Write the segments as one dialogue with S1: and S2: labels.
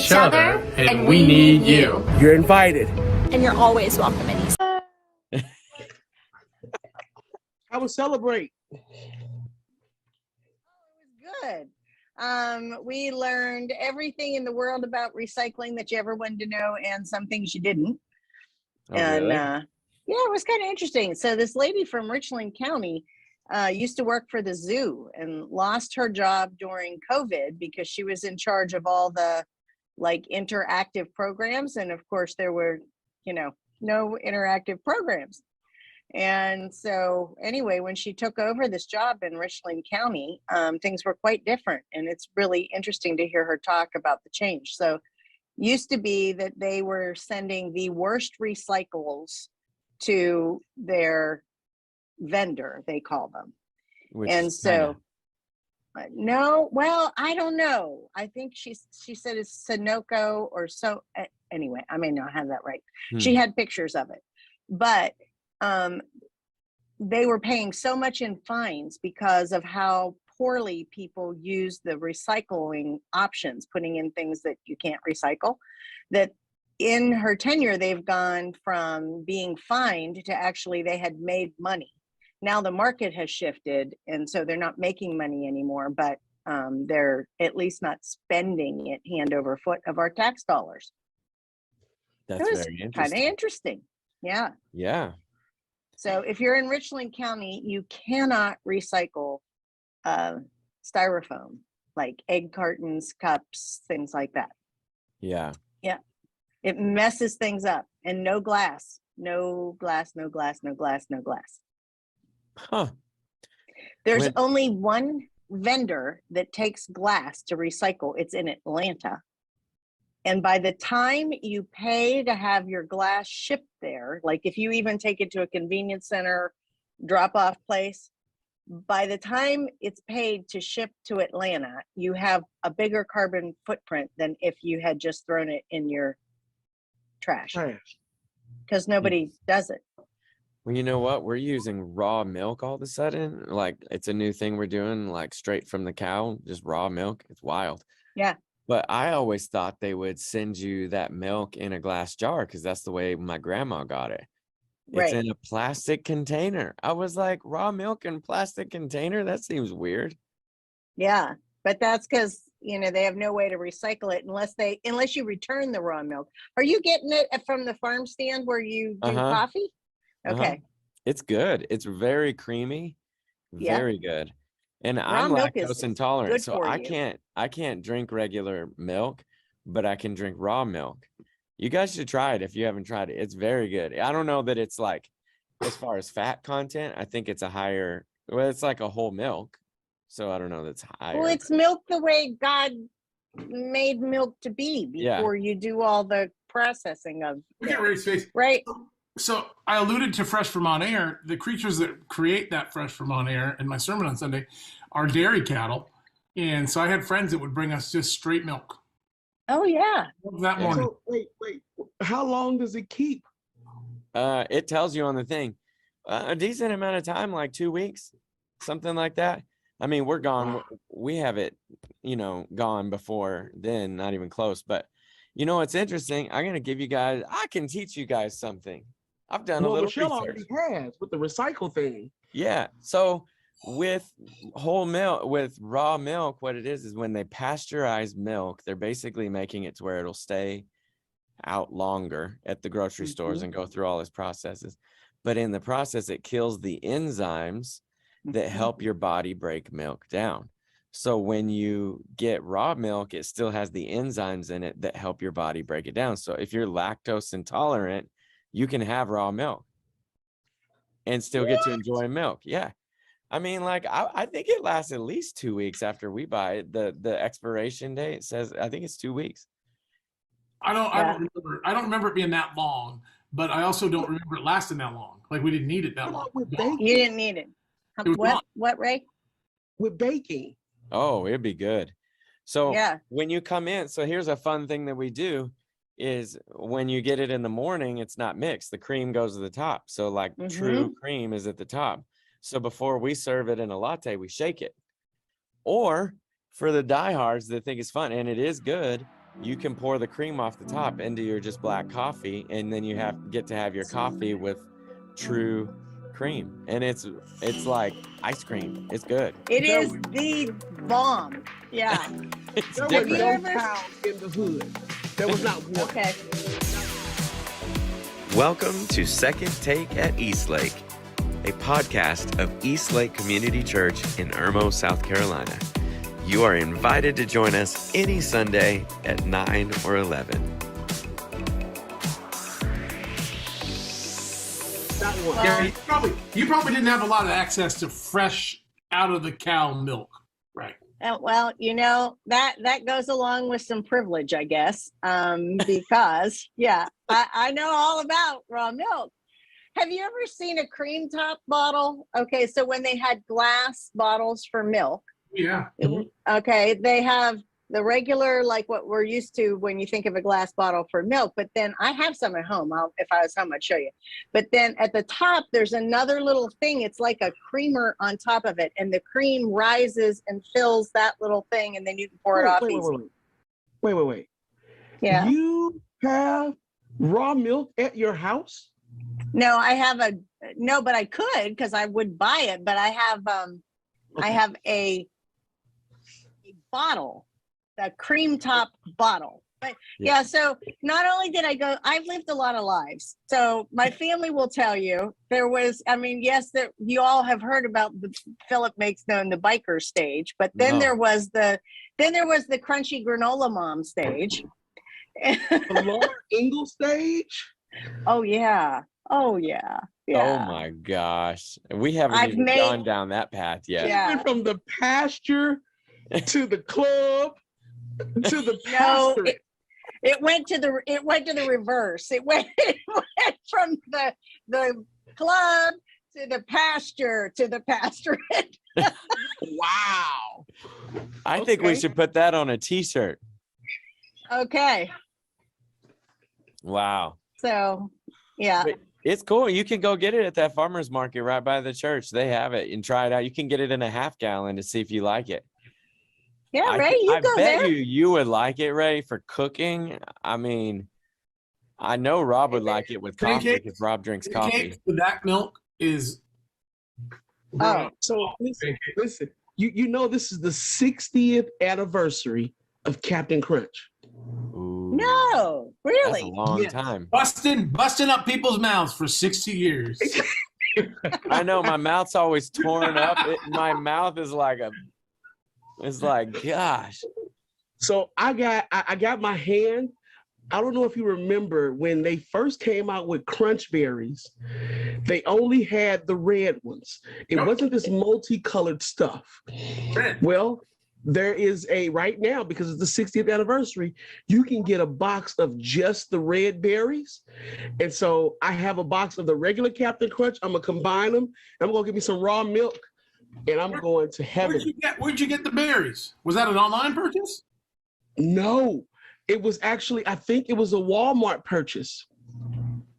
S1: each other, and we need you.
S2: You're invited.
S3: And you're always welcome in East.
S2: I will celebrate.
S4: Good. We learned everything in the world about recycling that you ever wanted to know, and some things you didn't.
S5: Really?
S4: Yeah, it was kind of interesting. So this lady from Richland County used to work for the zoo and lost her job during COVID because she was in charge of all the like interactive programs, and of course there were, no interactive programs. And so anyway, when she took over this job in Richland County, things were quite different. And it's really interesting to hear her talk about the change. So used to be that they were sending the worst recycles to their vendor, they call them. And so, no, well, I don't know. I think she said it's Sunoco or so. Anyway, I may not have that right. She had pictures of it, but they were paying so much in fines because of how poorly people use the recycling options, putting in things that you can't recycle, that in her tenure, they've gone from being fined to actually they had made money. Now the market has shifted, and so they're not making money anymore, but they're at least not spending it hand over foot of our tax dollars.
S5: That's very interesting.
S4: Kind of interesting. Yeah.
S5: Yeah.
S4: So if you're in Richland County, you cannot recycle styrofoam, like egg cartons, cups, things like that.
S5: Yeah.
S4: Yeah. It messes things up. And no glass, no glass, no glass, no glass, no glass.
S5: Huh.
S4: There's only one vendor that takes glass to recycle. It's in Atlanta. And by the time you pay to have your glass shipped there, like if you even take it to a convenience center, drop-off place, by the time it's paid to ship to Atlanta, you have a bigger carbon footprint than if you had just thrown it in your trash. Because nobody does it.
S5: Well, you know what? We're using raw milk all of a sudden. Like it's a new thing we're doing, like straight from the cow, just raw milk. It's wild.
S4: Yeah.
S5: But I always thought they would send you that milk in a glass jar because that's the way my grandma got it. It's in a plastic container. I was like, raw milk in plastic container? That seems weird.
S4: Yeah, but that's because, they have no way to recycle it unless you return the raw milk. Are you getting it from the farm stand where you do coffee? Okay.
S5: It's good. It's very creamy. Very good. And I'm lactose intolerant, so I can't drink regular milk, but I can drink raw milk. You guys should try it if you haven't tried it. It's very good. I don't know that it's like, as far as fat content, I think it's it's like a whole milk. So I don't know that's higher.
S4: Well, it's milk the way God made milk to be before you do all the processing of it. Right.
S1: So I alluded to Fresh Vermont Air. The creatures that create that Fresh Vermont Air in my sermon on Sunday are dairy cattle. And so I had friends that would bring us just straight milk.
S4: Oh, yeah.
S1: That morning.
S2: So, wait. How long does it keep?
S5: It tells you on the thing. A decent amount of time, like 2 weeks, something like that. I mean, we're gone. We have it, gone before then, not even close. But, it's interesting. I'm going to give you guys, I can teach you guys something. I've done a little
S2: Michelle
S5: research.
S2: already has with the recycle thing.
S5: Yeah. So with whole milk, with raw milk, what it is when they pasteurize milk, they're basically making it to where it'll stay out longer at the grocery stores and go through all its processes. But in the process, it kills the enzymes that help your body break milk down. So when you get raw milk, it still has the enzymes in it that help your body break it down. So if you're lactose intolerant, you can have raw milk and still get to enjoy milk. Yeah. I mean, I think it lasts at least 2 weeks after we buy it. The expiration date says, I think it's 2 weeks.
S1: I don't remember it being that long, but I also don't remember it lasting that long. Like we didn't need it that long.
S4: You didn't need it. What, Ray?
S2: With baking.
S5: Oh, it'd be good. So when you come in, so here's a fun thing that we do is when you get it in the morning, it's not mixed. The cream goes to the top. So true cream is at the top. So before we serve it in a latte, we shake it. Or for the diehards that think it's fun, and it is good, you can pour the cream off the top into your just black coffee, and then you get to have your coffee with true cream, and it's like ice cream. It's good.
S4: It is the bomb. Yeah.
S5: It's
S2: There
S5: different.
S2: was
S4: Have
S2: no
S4: you ever-
S2: cow in the hood. There was not one.
S4: Okay.
S5: Welcome to Second Take at Eastlake, a podcast of Eastlake Community Church in Irmo, South Carolina. You are invited to join us any Sunday at 9 or 11.
S2: Not one.
S1: Yeah, you probably didn't have a lot of access to fresh out of the cow milk, right?
S4: Well, you know, that goes along with some privilege, I guess, because, yeah, I know all about raw milk. Have you ever seen a cream top bottle? Okay, so when they had glass bottles for milk,
S1: Yeah.
S4: okay, they have the regular, like what we're used to when you think of a glass bottle for milk, but then I have some at home. If I was home, I'd show you. But then at the top, there's another little thing. It's like a creamer on top of it, and the cream rises and fills that little thing, and then you can pour it off easy.
S2: Wait.
S4: Yeah.
S2: You have raw milk at your house?
S4: No, no, but I could, because I would buy it, but I have a bottle, a cream top bottle. But yeah, so not only did I've lived a lot of lives. So my family will tell you there was, yes, that you all have heard about the Philip makes known the biker stage, but then there was the crunchy granola mom stage.
S2: The Laura Ingalls stage?
S4: Oh yeah.
S5: Oh my gosh. We haven't even gone down that path yet.
S4: Yeah.
S2: Went from the pasture to the club to the
S4: No,
S2: pastorate.
S4: it went to the reverse. It went from the club to the pasture to the pastorate.
S2: Wow.
S5: I think we
S2: Okay.
S5: should put that on a t-shirt.
S4: Okay.
S5: Wow.
S4: So yeah.
S5: But it's cool. You can go get it at that farmer's market right by the church. They have it, and try it out. You can get it in a half gallon to see if you like it.
S4: Yeah,
S5: I
S4: Ray,
S5: th-
S4: you
S5: I
S4: go
S5: bet
S4: there.
S5: you would like it, Ray, for cooking. I know Rob would like it with coffee
S1: Pancakes?
S5: because Rob drinks
S1: Pancakes
S5: coffee.
S1: with that milk is.
S4: Oh.
S2: So listen, you know this is the 60th anniversary of Captain Crunch.
S5: Ooh,
S4: No,
S5: that's a
S4: really.
S5: long
S2: Yes.
S5: time.
S1: busting up people's mouths for 60 years.
S5: I know my mouth's always torn up. My mouth is it's like, gosh.
S2: So I got my hand. I don't know if you remember when they first came out with Crunch Berries, they only had the red ones. It
S1: Yep.
S2: wasn't this multicolored stuff.
S1: Red.
S2: Well, there is right now, because it's the 60th anniversary, you can get a box of just the red berries. And so I have a box of the regular Captain Crunch. I'm gonna combine them. I'm gonna give me some raw milk, and I'm going to heaven.
S1: Where'd you get the berries? Was that an online purchase?
S2: No, it was actually, I think it was a Walmart purchase.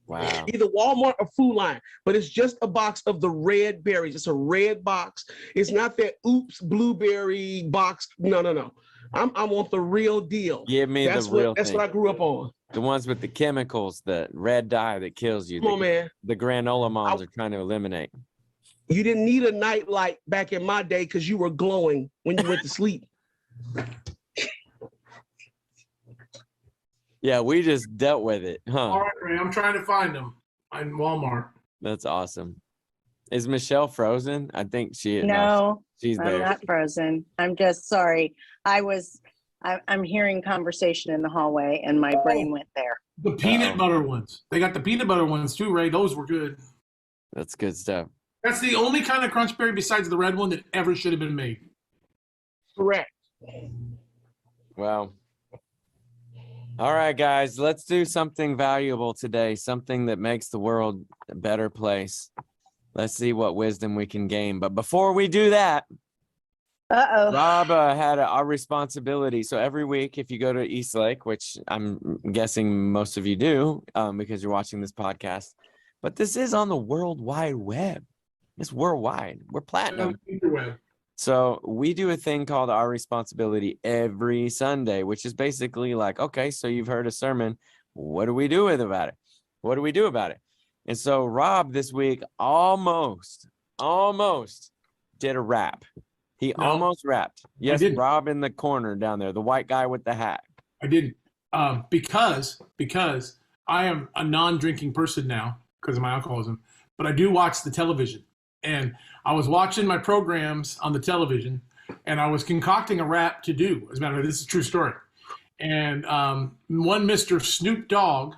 S5: Wow.
S2: Either Walmart or Food Line, but it's just a box of the red berries. It's a red box. It's not that oops blueberry box. No. I'm on the real deal.
S5: Give me
S2: That's
S5: the real
S2: what
S5: thing.
S2: I grew up on.
S5: The ones with the chemicals, the red dye that kills you.
S2: Come on, man.
S5: The granola moms are trying to eliminate.
S2: You didn't need a night light back in my day because you were glowing when you went to sleep.
S5: Yeah, we just dealt with it,
S1: All
S5: huh?
S1: right, Ray, I'm trying to find them in Walmart.
S5: That's awesome. Is Michelle frozen? I think she is.
S4: No,
S5: She's
S4: I'm
S5: there.
S4: not frozen. I'm just sorry. I'm hearing conversation in the hallway, and my brain went there.
S1: The peanut butter ones. They got the peanut butter ones too, Ray. Those were good.
S5: That's good stuff.
S1: That's the only kind of crunch berry besides the red one that ever should have been made.
S2: Correct.
S5: Well, all right, guys, let's do something valuable today, something that makes the world a better place. Let's see what wisdom we can gain. But before we do that,
S4: Uh-oh.
S5: Rob had our responsibility. So every week, if you go to Eastlake, which I'm guessing most of you do because you're watching this podcast, but this is on the World Wide Web. It's worldwide. We're platinum. So we do a thing called Our Responsibility every Sunday, which is basically like, okay, so you've heard a sermon. What do we do about it? What do we do about it? And so Rob this week almost did a rap. He
S1: No,
S5: almost rapped. Yes,
S1: didn't.
S5: Rob in the corner down there, the white guy with the hat.
S1: I didn't. Because I am a non-drinking person now because of my alcoholism, but I do watch the television. And I was watching my programs on the television, and I was concocting a rap to do. As a matter of fact, this is a true story. And one Mr. Snoop Dogg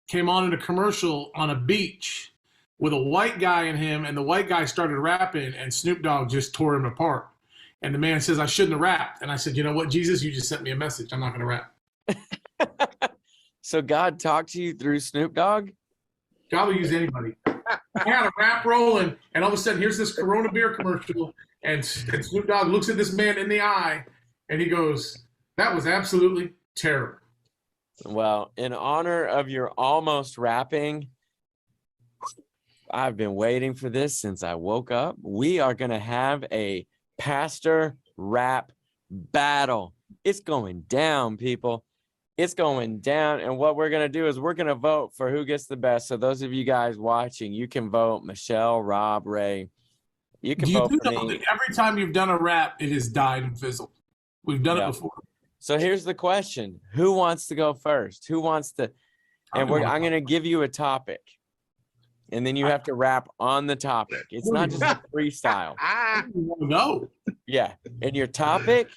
S1: came on in a commercial on a beach with a white guy in him, and the white guy started rapping, and Snoop Dogg just tore him apart. And the man says, I shouldn't have rapped. And I said, you know what, Jesus, you just sent me a message. I'm not going to rap.
S5: So God talked to you through Snoop Dogg?
S1: God will use anybody. I had a rap rolling, and all of a sudden, here's this Corona beer commercial, and Snoop Dogg looks at this man in the eye, and he goes, that was absolutely terrible.
S5: Well, in honor of your almost rapping, I've been waiting for this since I woke up. We are going to have a pastor rap battle. It's going down, people. It's going down. And what we're going to do is we're going to vote for who gets the best. So those of you guys watching, you can vote Michelle, Rob, Ray. You can
S1: You
S5: vote
S1: do
S5: for
S1: know
S5: me.
S1: that every time you've done a rap, it has died and fizzled. We've done
S5: Yeah.
S1: it before.
S5: So here's the question. Who wants to go first? Who wants to? And I'm going to give you a topic. And then you have to rap on the topic. It's not just a freestyle.
S1: I don't want to go.
S5: Yeah. And your topic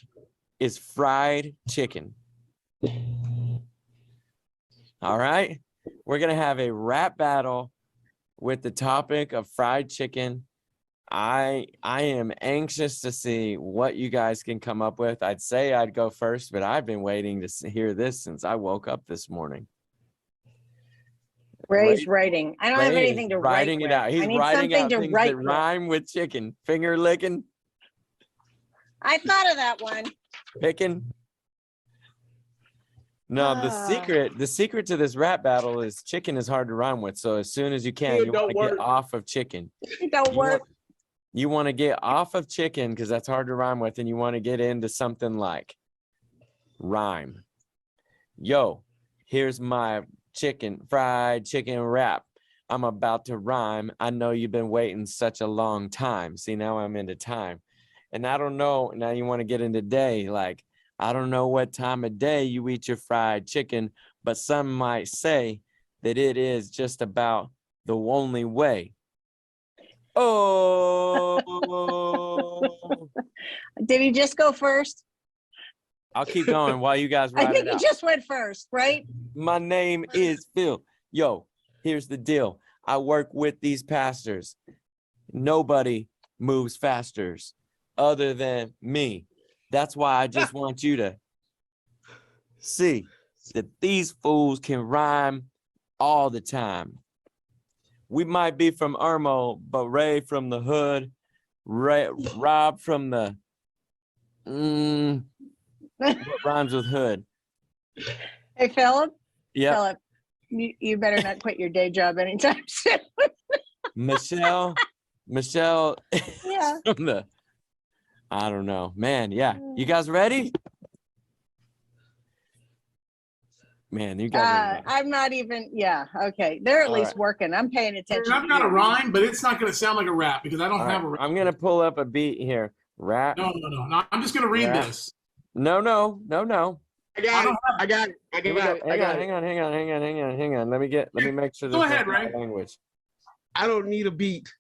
S5: is fried chicken. All right. We're going to have a rap battle with the topic of fried chicken. I am anxious to see what you guys can come up with. I'd say I'd go first, but I've been waiting to hear this since I woke up this morning.
S4: Ray's writing. I don't have
S5: Ray is
S4: anything to
S5: writing
S4: write
S5: it out.
S4: with.
S5: He's
S4: I need
S5: writing
S4: something
S5: out
S4: to
S5: things
S4: write
S5: that
S4: with.
S5: rhyme with chicken. Finger licking,
S4: I thought of that one.
S5: picking. No, the secret to this rap battle is chicken is hard to rhyme with. So as soon as you can,
S2: It
S5: you
S2: don't
S5: want to
S2: work.
S5: get off of chicken.
S4: It don't
S5: You
S4: work.
S5: You want to get off of chicken because that's hard to rhyme with, and you want to get into something like rhyme. Yo, here's my fried chicken wrap. I'm about to rhyme. I know you've been waiting such a long time. See, now I'm into time. And I don't know, now you want to get into day, like, I don't know what time of day you eat your fried chicken, but some might say that it is just about the only way. Oh,
S4: Did he just go first?
S5: I'll keep going while you guys
S4: I
S5: write
S4: think
S5: it
S4: he
S5: out.
S4: just went first, right?
S5: My name is Phil. Yo, here's the deal. I work with these pastors. Nobody moves faster other than me. That's why I just want you to see that these fools can rhyme all the time. We might be from Irmo, but Ray from the hood, Rob from the what rhymes with hood?
S4: Hey, Philip.
S5: Yep.
S4: Philip, you better not quit your day job anytime soon.
S5: Michelle
S4: Yeah.
S5: from the, I don't know, man. Yeah, you guys ready? Man, you guys are ready.
S4: I'm not even. Yeah. Okay. They're at
S5: All
S4: least
S5: right.
S4: working. I'm paying attention.
S1: I've
S4: to
S1: got a
S4: you.
S1: rhyme, but it's not going to sound like a rap because I don't
S5: All
S1: have
S5: right,
S1: a rap.
S5: I'm gonna pull up a beat here. Rap.
S1: No. I'm just going to read
S5: Rap.
S1: this.
S5: No.
S2: I got it. I got it. I
S5: Here we
S2: got
S5: go.
S2: it. I got it.
S5: Hang on. Let me make sure
S1: Go
S5: this is
S1: ahead,
S5: my
S1: Ray.
S5: language.
S2: I don't need a beat.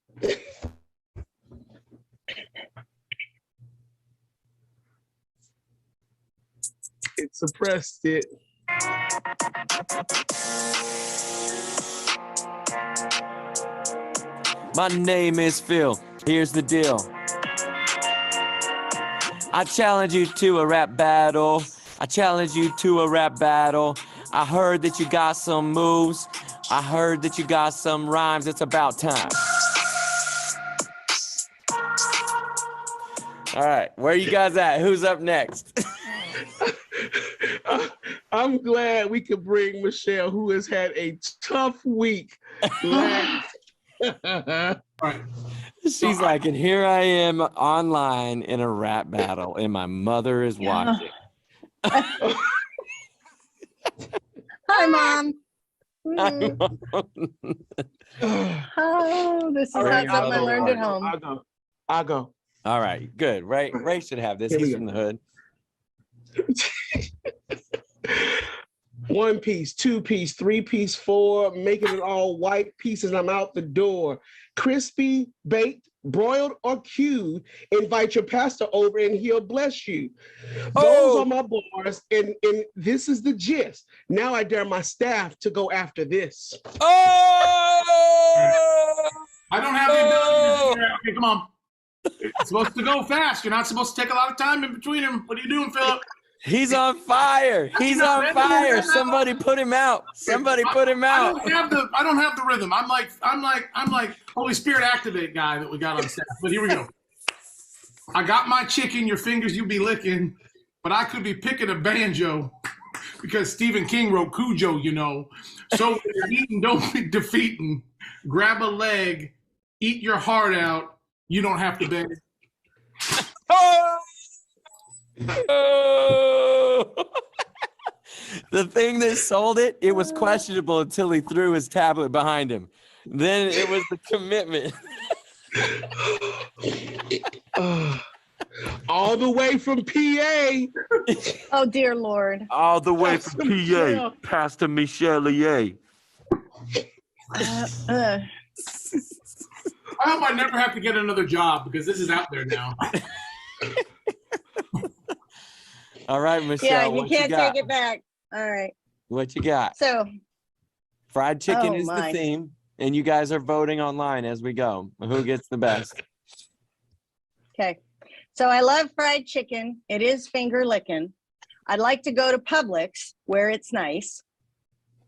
S2: It suppressed it.
S5: My name is Phil. Here's the deal. I challenge you to a rap battle. I challenge you to a rap battle. I heard that you got some moves. I heard that you got some rhymes. It's about time. All right, where you guys at? Who's up next?
S2: I'm glad we could bring Michelle, who has had a tough week.
S1: All right.
S5: She's like, and here I am online in a rap battle, and my mother is watching.
S4: Hi, Mom. Oh, this is
S2: All right,
S4: not something I learned at home.
S2: I'll go.
S5: All right, good. Ray should have this.
S2: Here we
S5: He's
S2: go.
S5: from the hood.
S2: 1 piece, 2 piece, 3 piece, 4, making it all white pieces. I'm out the door. Crispy, baked, broiled, or queued. Invite your pastor over and he'll bless you. Those are my bars, and this is the gist. Now I dare my staff to go after this.
S5: Oh!
S1: I don't have the ability to do that. Okay, come on. It's supposed to go fast. You're not supposed to take a lot of time in between them. What are you doing, Philip?
S5: He's on fire. He's on fire. Somebody put him out. Somebody put him out.
S1: I don't have the rhythm. I'm like Holy Spirit activate guy that we got on staff. But here we go. I got my chicken, your fingers you be licking, but I could be picking a banjo because Stephen King wrote Cujo, you know. So when you're eating, don't be defeating. Grab a leg, eat your heart out. You don't have to beg.
S5: Oh! The thing that sold it, it was questionable until he threw his tablet behind him. Then it was the commitment.
S2: All the way from PA.
S4: Oh, dear Lord.
S5: All the way from PA, Pastor Michelier.
S1: I hope I never have to get another job because this is out there now.
S5: All right, Michelle.
S4: Yeah, you
S5: what
S4: can't
S5: got?
S4: take it back. All right.
S5: What you got?
S4: So,
S5: Fried chicken
S4: Oh,
S5: is
S4: my.
S5: the theme, and you guys are voting online as we go. Who gets the best?
S4: okay. So I love fried chicken. It is finger licking. I'd like to go to Publix where it's nice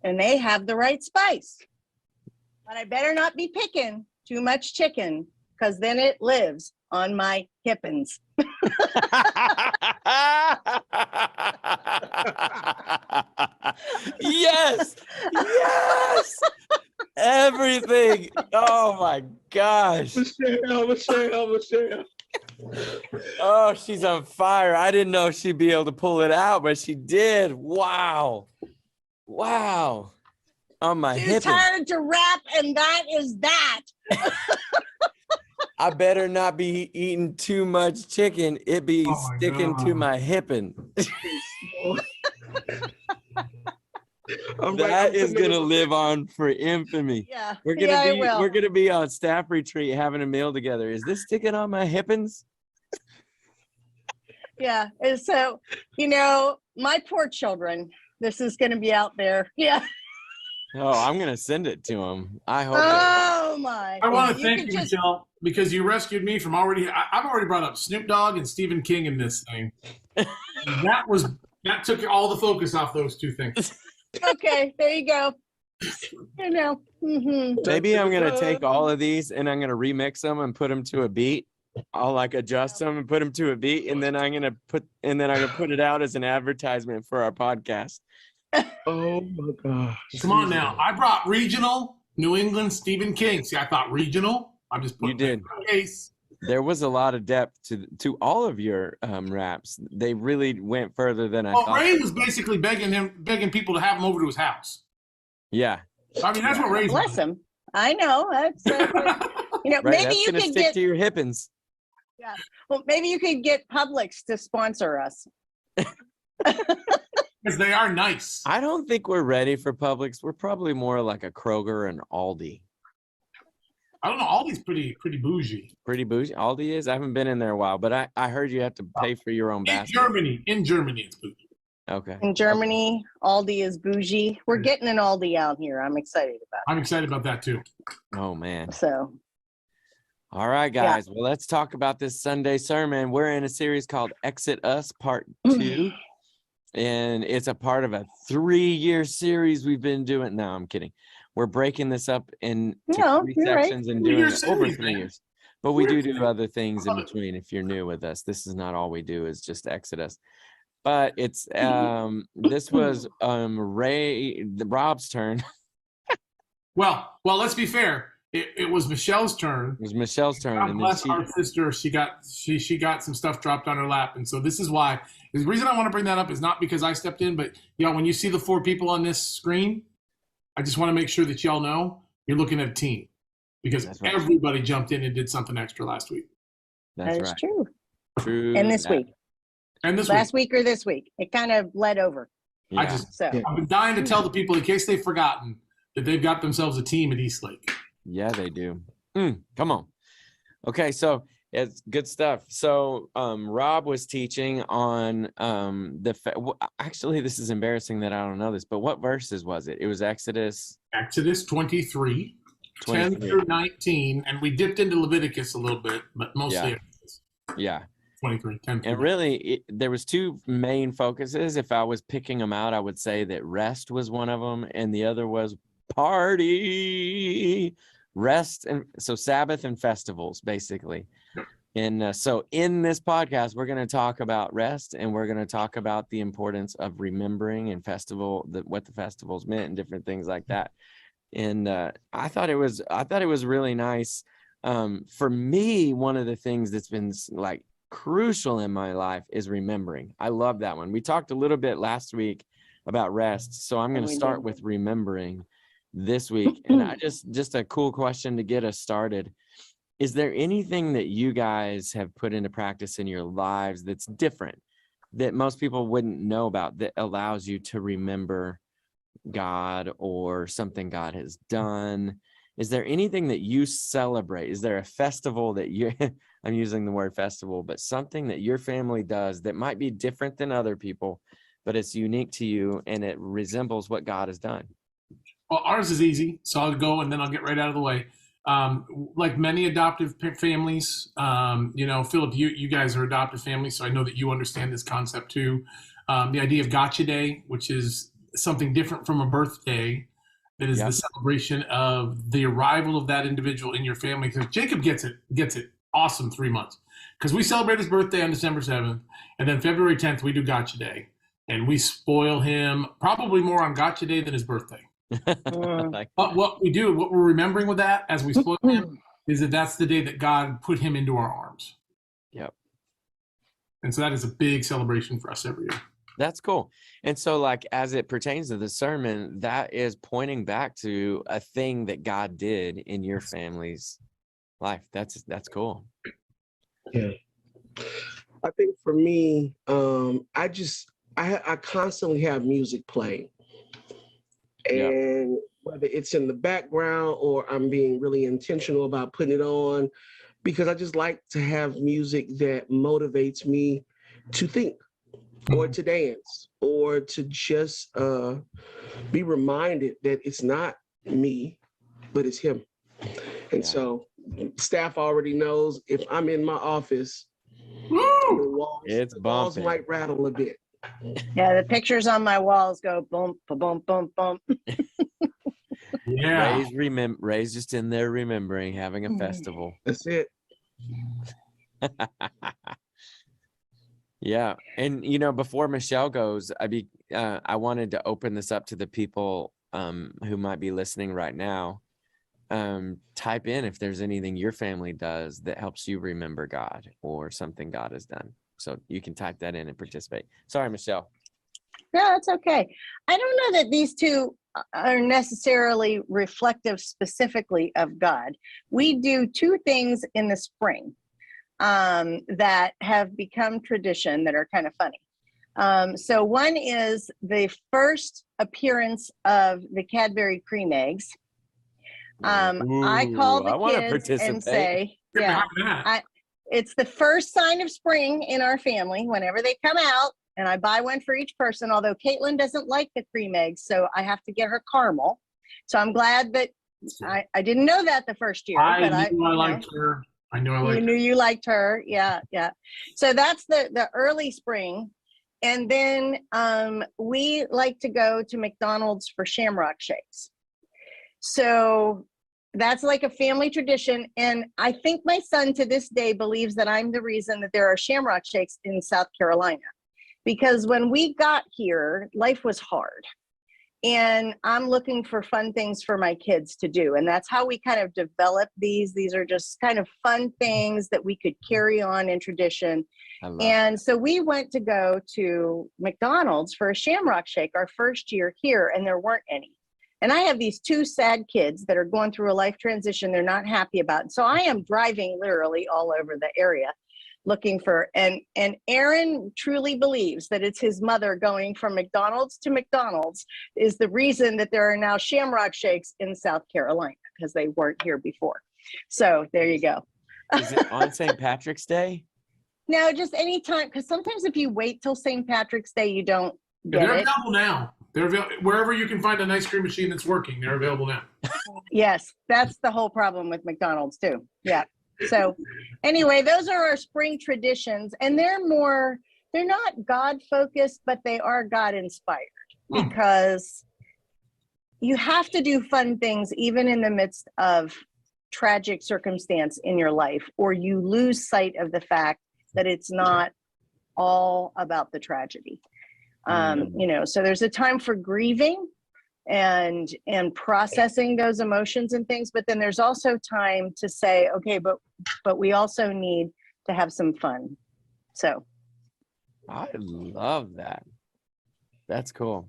S4: and they have the right spice. But I better not be picking too much chicken because then it lives on my hippins.
S5: Yes, yes, everything. Oh my gosh.
S2: Michelle.
S5: Oh, she's on fire. I didn't know she'd be able to pull it out, but she did. Wow. On my
S4: Too
S5: hip.
S4: tired to rap, and that is that.
S5: I better not be eating too much chicken. It be
S1: Oh my
S5: sticking to
S1: God.
S5: my hippin'.
S2: I'm
S5: That is
S2: putting it
S5: gonna
S2: in-
S5: live on for infamy.
S4: Yeah.
S5: We're
S4: yeah,
S5: gonna
S4: it will.
S5: we're gonna be on staff retreat having a meal together. Is this sticking on my hippins?
S4: Yeah. And so, my poor children, this is going to be out there. Yeah.
S5: Oh, I'm gonna send it to them. I hope.
S4: Oh, my.
S1: I want to
S4: You
S1: thank
S4: could
S1: you,
S4: just-
S1: Michelle, because you rescued me from I've already brought up Snoop Dogg and Stephen King in this thing. That took all the focus off those two things.
S4: Okay. There you go.
S5: Maybe I'm gonna take all of these and I'm gonna remix them and put them to a beat. I'll like adjust them and put them to a beat, and then I'm gonna put it out as an advertisement for our podcast.
S2: Oh my God.
S1: Come on now. I brought regional New England Stephen King. See, I thought regional. I'm just putting
S5: You did.
S1: it in case.
S5: There was a lot of depth to all of your raps. They really went further than I
S1: Well,
S5: thought.
S1: Ray was basically begging people to have him over to his house.
S5: Yeah.
S1: I mean, that's what Ray's
S4: Bless him. I know. That's,
S5: Right.
S4: maybe
S5: That's
S4: you
S5: gonna
S4: could
S5: stick
S4: get,
S5: to your hippins.
S4: maybe you could get Publix to sponsor us.
S1: because they are nice.
S5: I don't think we're ready for Publix. We're probably more like a Kroger and Aldi.
S1: I don't know. Aldi's pretty bougie.
S5: Pretty bougie. Aldi is. I haven't been in there a while, but I heard you have to pay for your own
S1: In
S5: basket.
S1: Germany, it's bougie.
S5: Okay.
S4: In Germany, Aldi is bougie. We're getting an Aldi out here. I'm excited about
S1: I'm excited about that too.
S5: Oh man.
S4: it. So,
S5: All right, guys. Well, let's talk about this Sunday sermon. We're in a series called Exit Us Part 2. And it's a part of a 3-year series we've been doing. No, I'm kidding. We're breaking this up into
S4: No,
S5: 3
S4: you're right.
S5: sections and doing
S1: 3-year
S5: it over
S1: series,
S5: 3
S1: man.
S5: years. But we
S1: We're-
S5: do other things in
S1: love it.
S5: between. If you're new with us, this is not all we do is just Exodus. But it's this was Rob's turn.
S1: Well, let's be fair. it was Michelle's turn.
S5: It was Michelle's turn,
S1: God
S5: and then
S1: bless our sister. She got some stuff dropped on her lap, and so this is why. The reason I want to bring that up is not because I stepped in, but when you see the 4 people on this screen, I just want to make sure that y'all know you're looking at a team, because
S5: right.
S1: everybody jumped in and did something extra last week.
S5: That's
S4: That is
S5: right.
S4: true.
S5: True.
S4: And this
S5: that.
S4: week.
S1: And this
S4: Last week or this week. It kind of bled over.
S5: Yeah.
S1: I've been dying to tell the people in case they've forgotten that they've got themselves a team at Eastlake.
S5: Yeah, they do. Come on. Okay, so it's good stuff. So Rob was teaching on actually, this is embarrassing that I don't know this, but what verses was it? It was Exodus
S1: 23, 10 through 19, and we dipped into Leviticus a little bit, but mostly Exodus.
S5: Yeah.
S1: 23, 10 through
S5: And really, there was 2 main focuses. If I was picking them out, I would say that rest was one of them, and the other was party. Rest, and so Sabbath and festivals, basically. And so in this podcast, we're going to talk about rest, and we're going to talk about the importance of remembering and what the festivals meant and different things like that. And I thought it was really nice. For me, one of the things that's been like crucial in my life is remembering. I love that one. We talked a little bit last week about rest, so I'm going to start with remembering this week. And I just a cool question to get us started. Is there anything that you guys have put into practice in your lives that's different, that most people wouldn't know about, that allows you to remember God or something God has done? Is there anything that you celebrate? Is there a festival that you I'm using the word festival, but something that your family does that might be different than other people, but it's unique to you and it resembles what God has done?
S1: Well, ours is easy, so I'll go and then I'll get right out of the way. Like many adoptive families, Philip, you guys are adoptive families, so I know that you understand this concept too. The idea of Gotcha Day, which is something different from a birthday, that is the celebration of the arrival of that individual in your family. Because Jacob gets it awesome 3 months, because we celebrate his birthday on December 7th, and then February 10th we do Gotcha Day, and we spoil him probably more on Gotcha Day than his birthday. But what we're remembering with that as we spoil him is that that's the day that God put him into our arms.
S5: Yep.
S1: And so that is a big celebration for us every year.
S5: That's cool. And so, like, as it pertains to the sermon, that is pointing back to a thing that God did in your family's life. That's cool.
S2: Yeah. I think for me, I constantly have music playing. And whether it's in the background or I'm being really intentional about putting it on, because I just like to have music that motivates me to think or to dance or to just be reminded that it's not me, but it's him. And so staff already knows if I'm in my office, the walls might rattle a bit.
S4: Yeah, the pictures on my walls go boom, boom, boom, boom.
S1: Yeah.
S5: Ray's just in there remembering, having a festival.
S2: That's it.
S5: Yeah. And before Michelle goes, I wanted to open this up to the people who might be listening right now. Type in if there's anything your family does that helps you remember God or something God has done. So you can type that in and participate. Sorry, Michelle.
S4: No, that's okay. I don't know that these two are necessarily reflective specifically of God. We do 2 things in the spring that have become tradition that are kind of funny. So one is the first appearance of the Cadbury cream eggs. I call the kids and say, it's the first sign of spring in our family whenever they come out, and I buy one for each person, although Caitlin doesn't like the cream eggs, so I have to get her caramel. So I'm glad that I didn't know that the first year.
S1: I knew I liked her.
S4: You knew you liked her. Yeah. So that's the early spring. And then we like to go to McDonald's for Shamrock Shakes. So that's like a family tradition. And I think my son to this day believes that I'm the reason that there are Shamrock Shakes in South Carolina. Because when we got here, life was hard. and I'm looking for fun things for my kids to do. And that's how we kind of develop these. These are just kind of fun things that we could carry on in tradition.
S5: I love
S4: And so we went to go to McDonald's for a Shamrock Shake our first year here, and there weren't any. And I have these two sad kids that are going through a life transition they're not happy about. So I am driving literally all over the area looking for, and Aaron truly believes that it's his mother going from McDonald's to McDonald's is the reason that there are now Shamrock Shakes in South Carolina, because they weren't here before. So there you go.
S5: Is it on St. Patrick's Day?
S4: No, just anytime, because sometimes if you wait till St. Patrick's Day, you don't get
S1: They're
S4: it.
S1: available now. They're wherever you can find an ice cream machine that's working. They're available now.
S4: Yes, that's the whole problem with McDonald's too. Yeah. So anyway, those are our spring traditions, and they're not God focused, but they are God inspired, because you have to do fun things even in the midst of tragic circumstance in your life, or you lose sight of the fact that it's not all about the tragedy. You know, so there's a time for grieving and processing those emotions and things, but then there's also time to say, okay, but we also need to have some fun. So
S5: I love that. That's cool.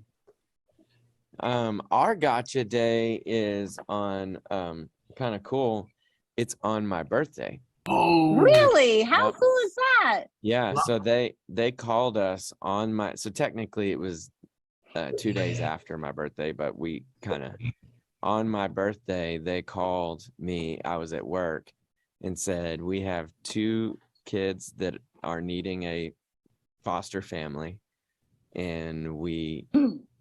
S5: Our gotcha day is on kind of cool. It's on my birthday.
S1: Oh,
S4: really, how
S5: Yep.
S4: cool is that?
S5: Yeah, so they called us on my, so technically it was 2 days after my birthday, but we kind of, on my birthday, they called me. I was at work and said, we have 2 kids that are needing a foster family, and we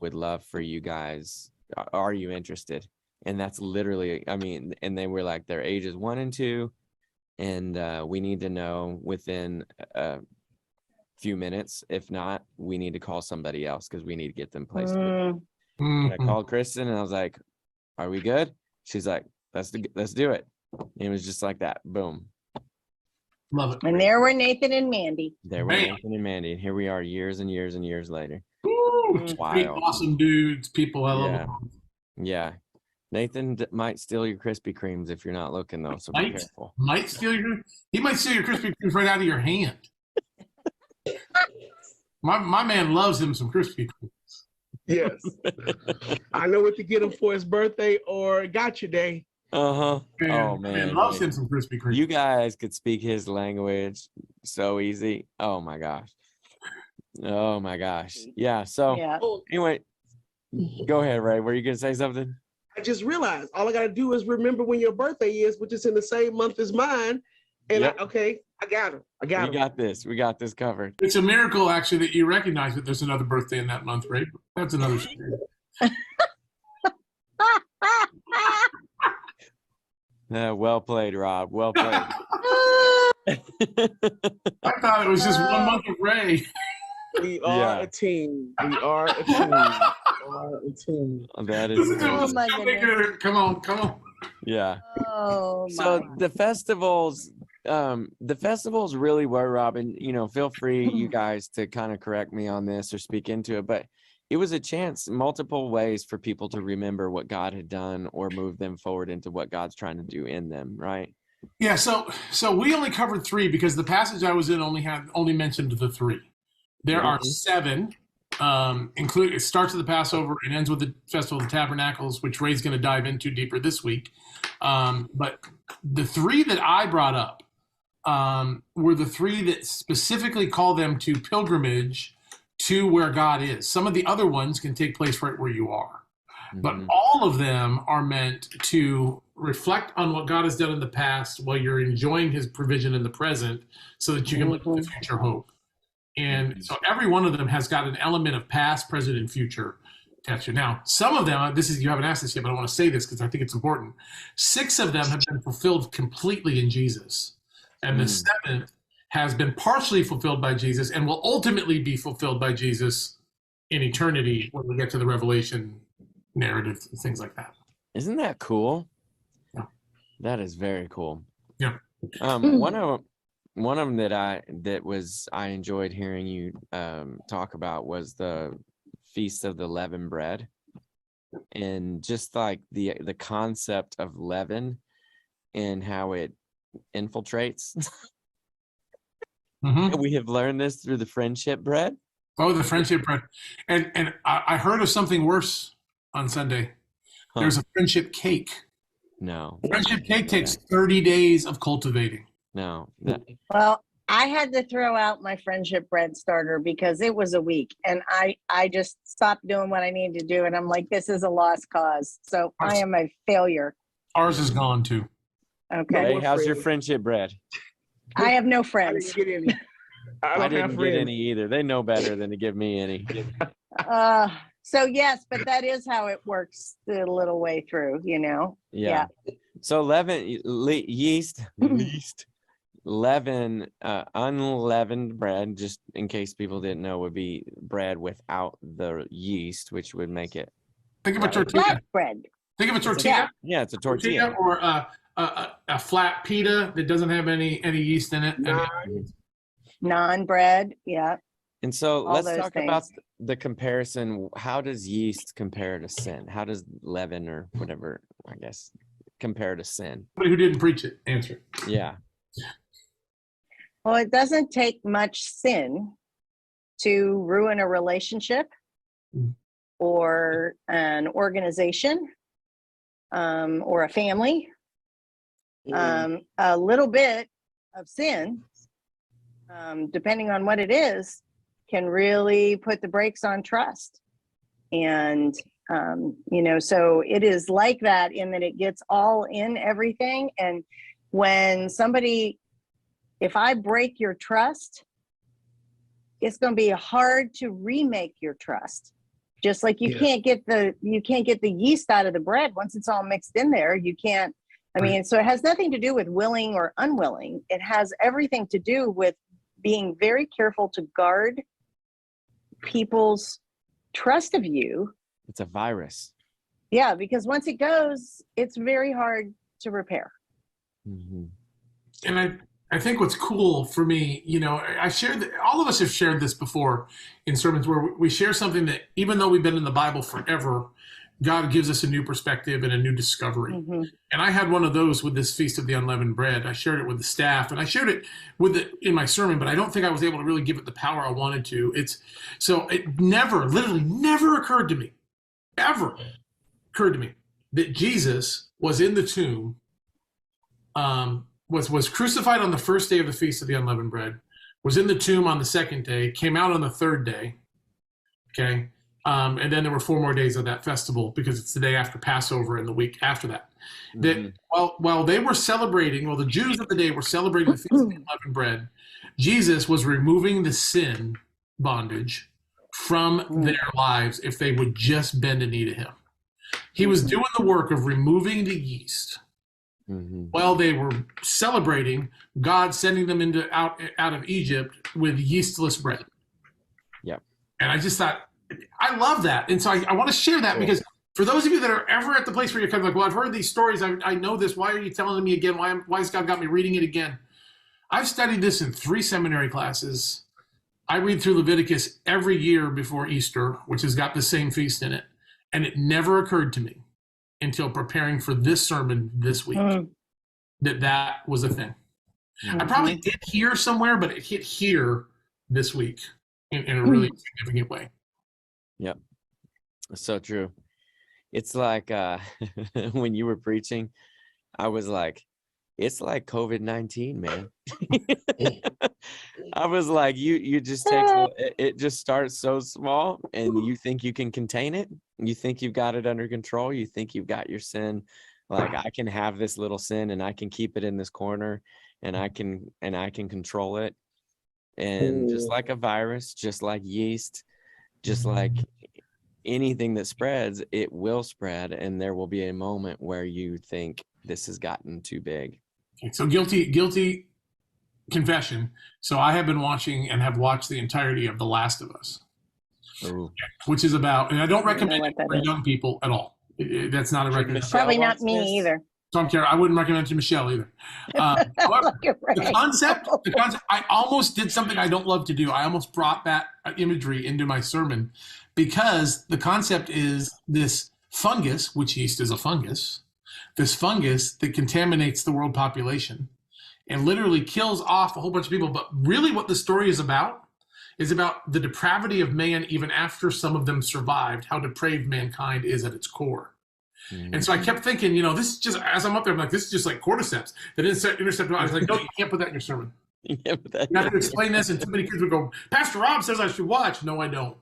S5: would love for you guys. Are you interested? And that's literally, I mean, and they were like, their ages 1 and 2. And we need to know within a few minutes. If not, we need to call somebody else because we need to get them placed. And I called Kristen and I was like, "Are we good?" She's like, "Let's do it." And it was just like that. Boom.
S1: love it.
S4: And there were Nathan and Mandy.
S5: There were
S1: Man.
S5: Nathan and Mandy, and here we are, years and years and years later.
S1: Woo,
S4: Mm.
S1: three
S5: Wild.
S1: awesome dudes, people I love.
S5: Yeah. Yeah. Nathan might steal your Krispy Kremes if you're not looking, though. So be
S1: Might.
S5: careful.
S1: He might steal your Krispy Kremes right out of your hand. My man loves him some Krispy Kremes.
S2: Yes. I know what to get him for his birthday or gotcha day.
S5: Oh
S1: Man
S5: man,
S1: loves
S5: like,
S1: him some Krispy Kremes.
S5: you guys could speak his language so easy. Oh my gosh. Oh my gosh. Yeah. So
S4: Yeah.
S2: Oh,
S5: anyway, go ahead, Ray. Were you gonna say something?
S2: I just realized all I got to do is remember when your birthday is, which is in the same month as mine. And
S5: Yep.
S2: I got him. I got
S5: We
S2: him.
S5: got this. We got this covered.
S1: It's a miracle, actually, that you recognize that there's another birthday in that month, right? That's another story.
S5: Well played, Rob. Well played.
S1: I thought it was just 1 month of Ray.
S2: We are
S5: Yeah.
S2: a team. We are a team. We are a team.
S5: That is
S4: Oh, my
S1: Come
S4: goodness.
S1: Come on.
S5: yeah.
S4: Oh
S5: So
S4: my.
S5: the festivals really were, Robin, feel free, you guys, to kind of correct me on this or speak into it, but it was a chance, multiple ways for people to remember what God had done or move them forward into what God's trying to do in them, right?
S1: Yeah, so we only covered 3 because the passage I was in only mentioned the 3. There are 7. It starts with the Passover and ends with the Festival of the Tabernacles, which Ray's going to dive into deeper this week. But the 3 that I brought up were the 3 that specifically call them to pilgrimage to where God is. Some of the other ones can take place right where you are. But
S5: Mhm.
S1: all of them are meant to reflect on what God has done in the past while you're enjoying his provision in the present so that you can look at the future hope. And so every one of them has got an element of past, present, and future attached to it. Now, some of them, you haven't asked this yet, but I want to say this because I think it's important. 6 of them have been fulfilled completely in Jesus. And the 7th has been partially fulfilled by Jesus and will ultimately be fulfilled by Jesus in eternity when we get to the Revelation narrative, things like that.
S5: Isn't that cool?
S1: Yeah.
S5: That is very cool.
S1: Yeah.
S5: One of them that I enjoyed hearing you talk about was the Feast of the Leavened Bread. and just like the concept of leaven and how it infiltrates.
S1: Mhm.
S5: We have learned this through the friendship bread.
S1: Oh, the friendship bread. And I heard of something worse on Sunday.
S5: Huh.
S1: There's a friendship cake.
S5: No,
S1: Friendship cake takes 30 days of cultivating.
S5: no.
S4: Well, I had to throw out my friendship bread starter because it was a week, and I just stopped doing what I needed to do, and I'm like, this is a lost cause. So I am a failure.
S1: Ours is gone too.
S4: Okay.
S5: Hey, how's your
S2: friends.
S5: friendship bread?
S4: I have no
S2: I
S4: friends.
S2: didn't get any. I
S5: I
S2: don't
S5: didn't
S2: have
S5: get
S2: friends.
S5: any either. They know better than to give me any.
S4: So yes, but that is how it works the little way through, you know?
S5: Yeah. So leaven, yeast, leaven, unleavened bread, just in case people didn't know, would be bread without the yeast, which would make it.
S1: Think of a tortilla.
S4: Flat bread.
S1: Think of a tortilla.
S5: Yeah, it's a tortilla.
S1: Or a flat pita that doesn't have any yeast in it.
S2: Nah,
S4: Non-bread. Yeah.
S5: And so
S4: All
S5: let's
S4: those
S5: talk about
S4: things.
S5: the comparison. How does yeast compare to sin? How does leaven or whatever, I guess, compare to sin?
S1: Somebody who didn't preach it, answer it.
S5: Yeah.
S4: Well, it doesn't take much sin to ruin a relationship
S1: Mm.
S4: or an organization or a family. A little bit of sin, depending on what it is, can really put the brakes on trust. And, so it is like that in that it gets all in everything. And when if I break your trust, it's going to be hard to remake your trust. Just like you can't get the yeast out of the bread once it's all mixed in there. You can't. So it has nothing to do with willing or unwilling. It has everything to do with being very careful to guard people's trust of you.
S5: It's a virus.
S4: Yeah, because once it goes, it's very hard to repair.
S5: Mhm.
S1: And I think what's cool for me, I shared all of us have shared this before in sermons where we share something that even though we've been in the Bible forever, God gives us a new perspective and a new discovery.
S4: Mhm.
S1: And I had one of those with this Feast of the Unleavened Bread. I shared it with the staff, and I shared it in my sermon, but I don't think I was able to really give it the power I wanted to. It literally never occurred to me, ever occurred to me that Jesus was in the tomb, was crucified on the first day of the Feast of the Unleavened Bread, was in the tomb on the second day, came out on the third day. Okay. And then there were 4 more days of that festival because it's the day after Passover and the week after that.
S5: Mhm.
S1: While they were celebrating, the Jews of the day were celebrating the Feast of the Unleavened Bread, Jesus was removing the sin bondage from their lives if they would just bend a knee to him. He was doing the work of removing the yeast
S5: Mhm.
S1: while they were celebrating God sending them out of Egypt with yeastless bread.
S5: Yep.
S1: And I just thought, I love that. And so I want to share that because for those of you that are ever at the place where you're kind of like, well, I've heard these stories. I know this. Why are you telling me again? Why has God got me reading it again? I've studied this in 3 seminary classes. I read through Leviticus every year before Easter, which has got the same feast in it. And it never occurred to me until preparing for this sermon this week that was a thing. I probably did hear somewhere, but it hit here this week in a really significant way.
S5: Yep. So true. It's like when you were preaching, I was like, it's like COVID-19, man. I was like, you just take it just starts so small and you think you can contain it. You think you've got it under control. You think you've got your sin. Like I can have this little sin and I can keep it in this corner and I can control it. And just like a virus, just like yeast, just like anything that spreads, it will spread. And there will be a moment where you think this has gotten too big.
S1: So guilty confession. So I have been watching and have watched the entirety of The Last of Us,
S5: Ooh.
S1: which is about, and I don't recommend
S4: what
S1: it
S4: that
S1: for
S4: is.
S1: young people at all. That's not a recommendation.
S4: Probably not
S5: Watch
S4: me
S5: this.
S4: either.
S1: Don't care. I wouldn't recommend it to Michelle either. However,
S4: You're
S1: the
S4: right.
S1: concept, I almost did something I don't love to do. I almost brought that imagery into my sermon because the concept is this fungus, which yeast is a fungus, this fungus that contaminates the world population and literally kills off a whole bunch of people. But really what the story is about the depravity of man even after some of them survived, how depraved mankind is at its core. And so I kept thinking, this is just, as I'm up there, I'm like, this is just like cordyceps that intercept. I was like, no, you can't put that in your sermon.
S5: Yeah, but
S1: You have to explain this, and too many kids would go, Pastor Rob says I should watch. No, I don't.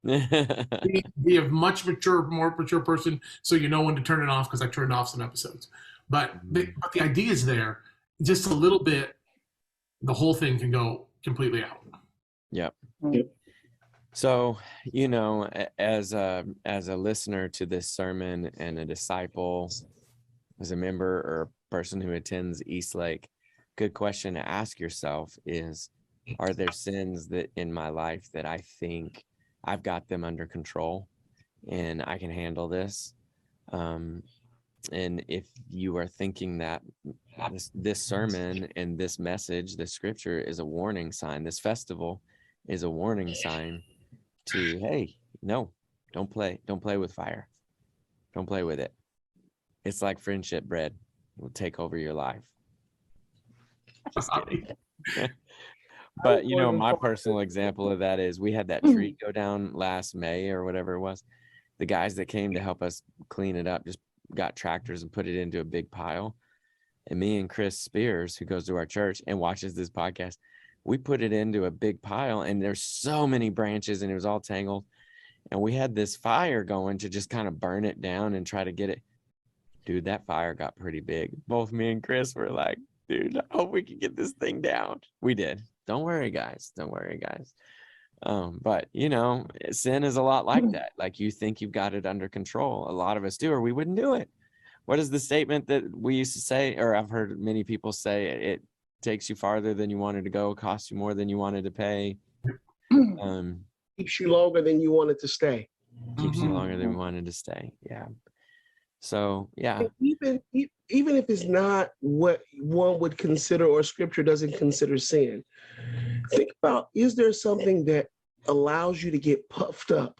S1: Be a much more mature person, so you know when to turn it off, because I turned off some episodes. But the idea is there. Just a little bit, the whole thing can go completely out.
S5: Yep.
S2: Yep.
S5: So, as a listener to this sermon and a disciple, as a member or a person who attends Eastlake, good question to ask yourself is, are there sins that in my life that I think I've got them under control and I can handle this? And if you are thinking that this sermon and this message, this scripture is a warning sign, this festival is a warning sign to, hey, no, don't play with fire. Don't play with it. It's like friendship bread. It will take over your life. Just kidding. But my personal example of that is we had that tree go down last May or whatever it was. The guys that came to help us clean it up just got tractors and put it into a big pile. And me and Chris Spears, who goes to our church and watches this podcast, we put it into a big pile, and there's so many branches and it was all tangled. And we had this fire going to just kind of burn it down and try to get it. Dude, that fire got pretty big. Both me and Chris were like, dude, I hope we can get this thing down. We did. Don't worry, guys. But sin is a lot like that. Like, you think you've got it under control. A lot of us do, or we wouldn't do it. What is the statement that we used to say, or I've heard many people say, it takes you farther than you wanted to go, costs you more than you wanted to pay.
S2: Keeps you longer than you wanted to stay.
S5: Keeps you longer than you wanted to stay. Yeah. So, yeah.
S2: And even if it's not what one would consider or scripture doesn't consider sin, think about, is there something that allows you to get puffed up?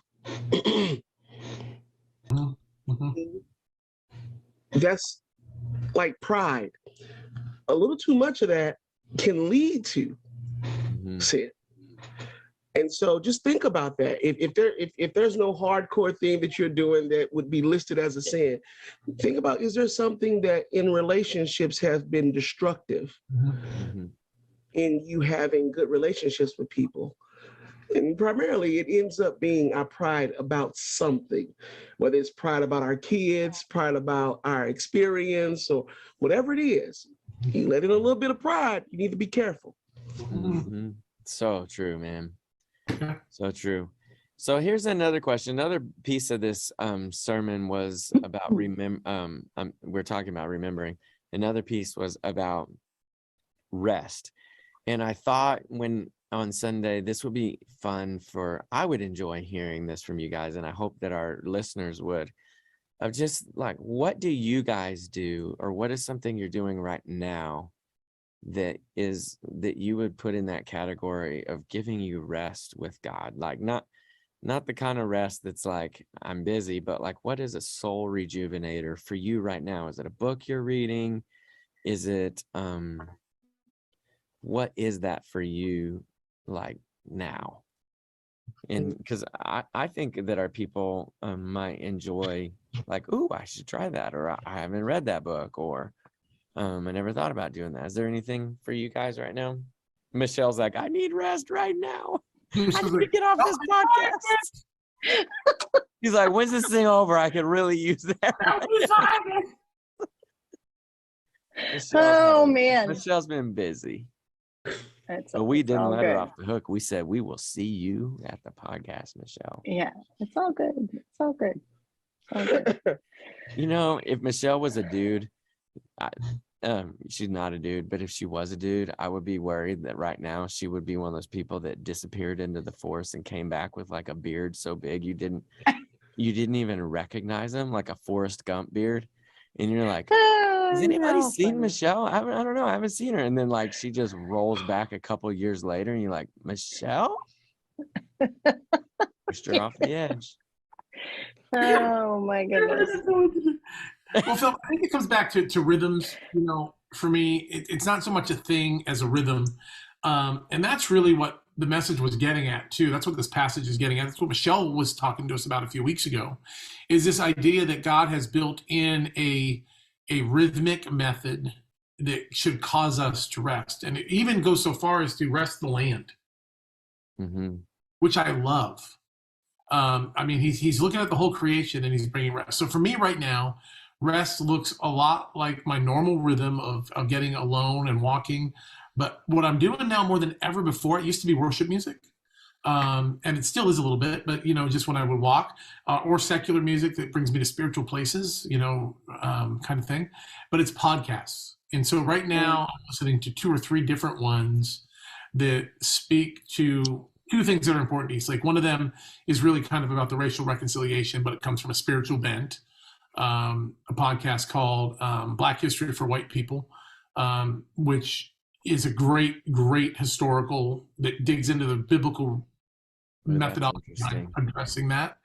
S2: That's like pride. A little too much of that can lead to sin. And so just think about that. If there's no hardcore thing that you're doing that would be listed as a sin, think about, is there something that in relationships has been destructive in you having good relationships with people? And primarily it ends up being our pride about something, whether it's pride about our kids, pride about our experience, or whatever it is. You let in a little bit of pride, you need to be careful.
S5: So true, man. So true. So here's another question. Another piece of this sermon was about we're talking about remembering. Another piece was about rest. And I thought on Sunday, this would be fun I would enjoy hearing this from you guys, and I hope that our listeners would, of just like, what do you guys do, or what is something you're doing right now that you would put in that category of giving you rest with God? Like, not the kind of rest that's like, I'm busy, but like, what is a soul rejuvenator for you right now? Is it a book you're reading? Is it, what is that for you like now? And because I think that our people might enjoy, like, ooh, I should try that, or I haven't read that book, or I never thought about doing that. Is there anything for you guys right now? Michelle's like, I need rest right now. I need to get off this podcast. He's like, when's this thing over? I could really use that.
S4: Man.
S5: Michelle's been busy.
S4: But
S5: we didn't let her off the hook. We said, we will see you at the podcast, Michelle.
S4: Yeah, it's all good. It's all good.
S5: If Michelle was a dude, she's not a dude, but if she was a dude, I would be worried that right now she would be one of those people that disappeared into the forest and came back with like a beard so big you didn't even recognize him, like a Forrest Gump beard. And you're like, has anybody seen Michelle? I don't know. I haven't seen her. And then like she just rolls back a couple years later and you're like, Michelle? Pushed her off the edge.
S4: Oh my goodness.
S1: Well, Phil, I think it comes back to rhythms. You know, for me, it's not so much a thing as a rhythm, and that's really what the message was getting at too. That's what this passage is getting at. That's what Michelle was talking to us about a few weeks ago. Is this idea that God has built in a rhythmic method that should cause us to rest, and it even goes so far as to rest the land, which I love. I mean, he's looking at the whole creation and he's bringing rest. So for me right now, rest looks a lot like my normal rhythm of getting alone and walking. But what I'm doing now more than ever before, it used to be worship music. And it still is a little bit, but, you know, just when I would walk, or secular music that brings me to spiritual places, you know, kind of thing. But it's podcasts. And so right now I'm listening to 2 or 3 different ones that speak to 2 things that are important to us. Like one of them is really kind of about the racial reconciliation, but it comes from a spiritual bent. A podcast called Black History for White People, which is a great historical that digs into the biblical methodology addressing that.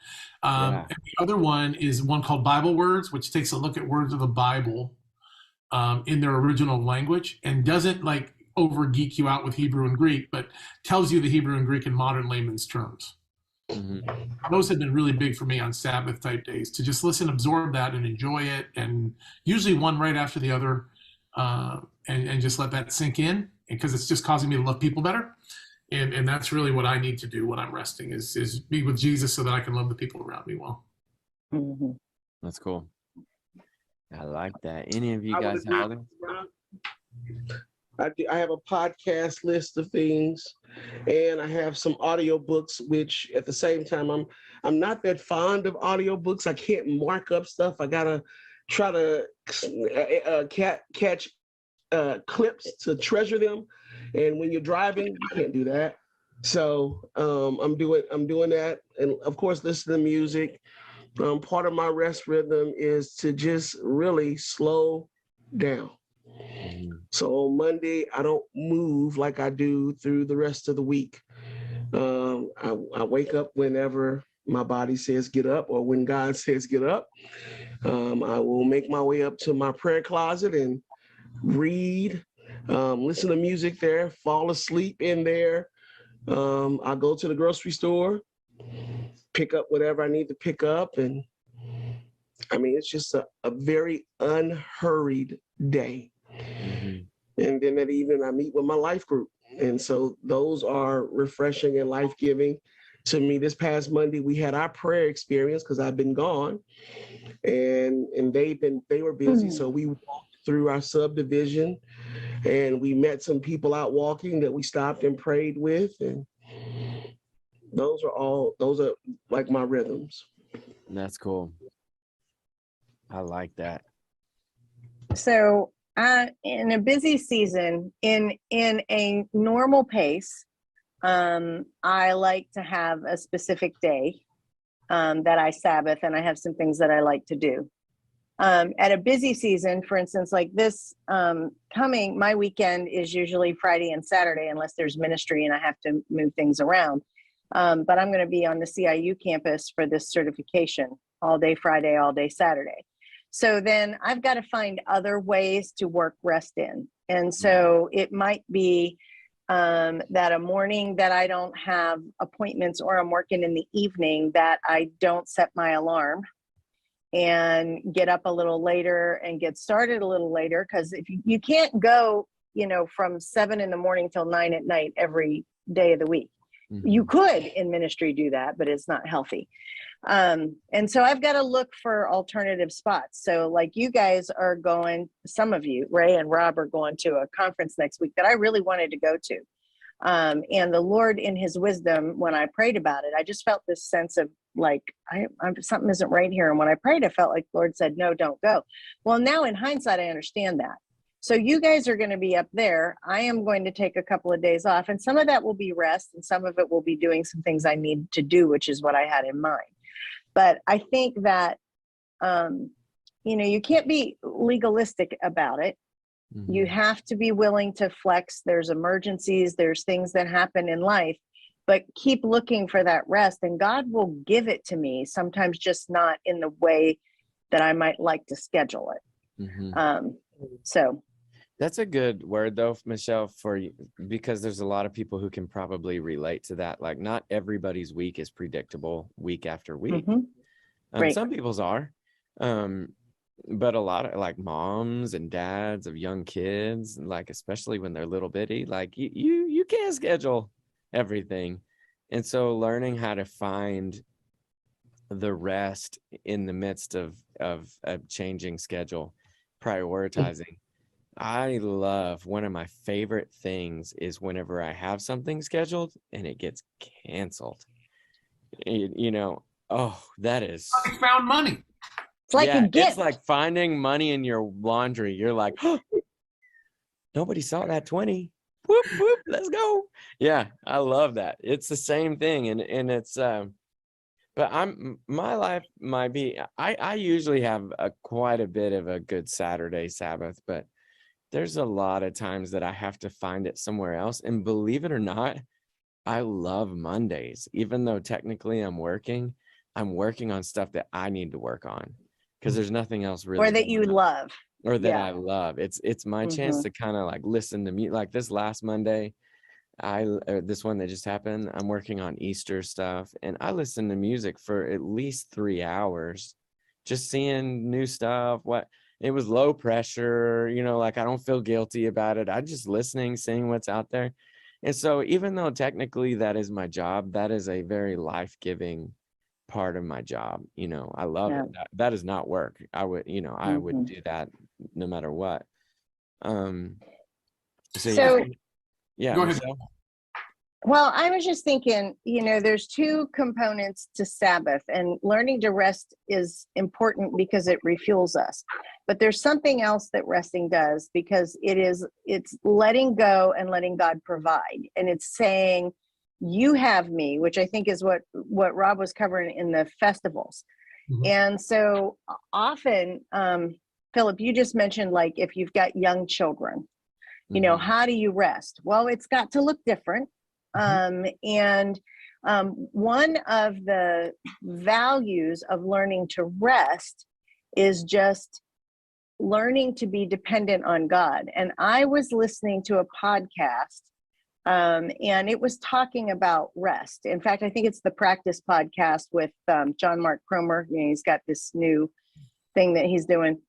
S1: And the other one is one called Bible Words, which takes a look at words of the Bible in their original language and doesn't like over geek you out with Hebrew and Greek, but tells you the Hebrew and Greek in modern layman's terms. Those have been really big for me on Sabbath type days, to just listen, absorb that and enjoy it, and usually one right after the other, and just let that sink in, because it's just causing me to love people better. And that's really what I need to do when I'm resting is be with Jesus so that I can love the people around me well.
S5: That's cool. I like that. Any of you guys have other?
S2: I have a podcast list of things, and I have some audiobooks, which at the same time, I'm not that fond of audiobooks. I can't mark up stuff. I gotta try to catch clips to treasure them. And when you're driving, you can't do that. So I'm doing that. And of course, listen to music. Part of my rest rhythm is to just really slow down. So on Monday, I don't move like I do through the rest of the week. I wake up whenever my body says get up, or when God says get up. I will make my way up to my prayer closet and read, listen to music there, fall asleep in there. I'll go to the grocery store, pick up whatever I need to pick up. And I mean, it's just a very unhurried day. And then at evening, I meet with my life group. And so those are refreshing and life-giving to me. This past Monday, we had our prayer experience because I've been gone, and they were busy. So we walked through our subdivision, and we met some people out walking that we stopped and prayed with. And those are like my rhythms.
S5: That's cool. I like that.
S4: So in a busy season, in a normal pace, I like to have a specific day that I Sabbath, and I have some things that I like to do. At a busy season, for instance, like this my weekend is usually Friday and Saturday, unless there's ministry and I have to move things around. But I'm going to be on the CIU campus for this certification all day Friday, all day Saturday. So then I've got to find other ways to work rest in. And so it might be that a morning that I don't have appointments, or I'm working in the evening, that I don't set my alarm and get up a little later and get started a little later. Because if you can't go, from 7 a.m. till 9 p.m. every day of the week. You could in ministry do that, but it's not healthy. And so I've got to look for alternative spots. So like you guys are going, some of you, Ray and Rob, are going to a conference next week that I really wanted to go to. And the Lord, in his wisdom, when I prayed about it, I just felt this sense of like, something isn't right here. And when I prayed, I felt like the Lord said, no, don't go. Well, now in hindsight, I understand that. So you guys are going to be up there. I am going to take a couple of days off, and some of that will be rest, and some of it will be doing some things I need to do, which is what I had in mind. But I think that, you can't be legalistic about it. You have to be willing to flex. There's emergencies, there's things that happen in life. but keep looking for that rest, and God will give it to me, sometimes just not in the way that I might like to schedule it.
S5: Mhm.
S4: So
S5: That's a good word though, Michelle, for you, because there's a lot of people who can probably relate to that. Like not everybody's week is predictable week after week.
S4: Right.
S5: Some people's are. But a lot of like moms and dads of young kids, like especially when they're little bitty, like you can't schedule everything. And so learning how to find the rest in the midst of a changing schedule, prioritizing. I love, one of my favorite things is whenever I have something scheduled and it gets canceled. You know, oh, that is,
S1: I found money.
S4: It's like a
S5: yeah,
S4: gift.
S5: it's like finding money in your laundry. You're like, oh, nobody saw that 20. Whoop, whoop, let's go. Yeah, I love that. It's the same thing. And it's, but my life might be, I usually have quite a bit of a good Saturday Sabbath, but there's a lot of times that I have to find it somewhere else. And believe it or not, I love Mondays, even though technically I'm working on stuff that I need to work on because there's nothing else really
S4: Or that you
S5: going on,
S4: love.
S5: or that
S4: Yeah.
S5: I love. It's my chance to kind of like listen to music. Like this last Monday, this one that just happened, I'm working on Easter stuff, and I listened to music for at least 3 hours, just seeing new stuff. It was low pressure, you know, like I don't feel guilty about it. I just listening, seeing what's out there. And so even though technically that is my job, that is a very life-giving part of my job. You know, I love
S4: Yeah.
S5: it. That is not work. I would do that no matter what.
S4: So
S5: yeah,
S1: Go ahead.
S5: Michelle?
S4: Well, I was just thinking, you know, there's two components to Sabbath, and learning to rest is important because it refuels us. But there's something else that resting does, because it's letting go and letting God provide. And it's saying, you have me, which I think is what Rob was covering in the festivals.
S1: Mhm.
S4: And so often, Philip, you just mentioned, like, if you've got young children, you know,
S5: Mhm.
S4: how do you rest? Well, it's got to look different. And one of the values of learning to rest is just learning to be dependent on God. And I was listening to a podcast, and it was talking about rest. In fact, I think it's the Practice podcast with John Mark Cromer. You know, he's got this new thing that he's doing.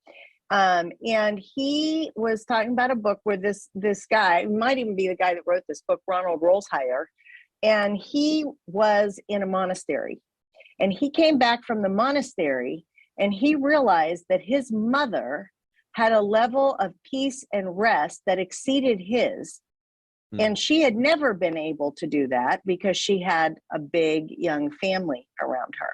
S4: And he was talking about a book where this guy, might even be the guy that wrote this book, Ronald Rolsheimer, and he was in a monastery. And he came back from the monastery and he realized that his mother had a level of peace and rest that exceeded his. And she had never been able to do that because she had a big young family around her.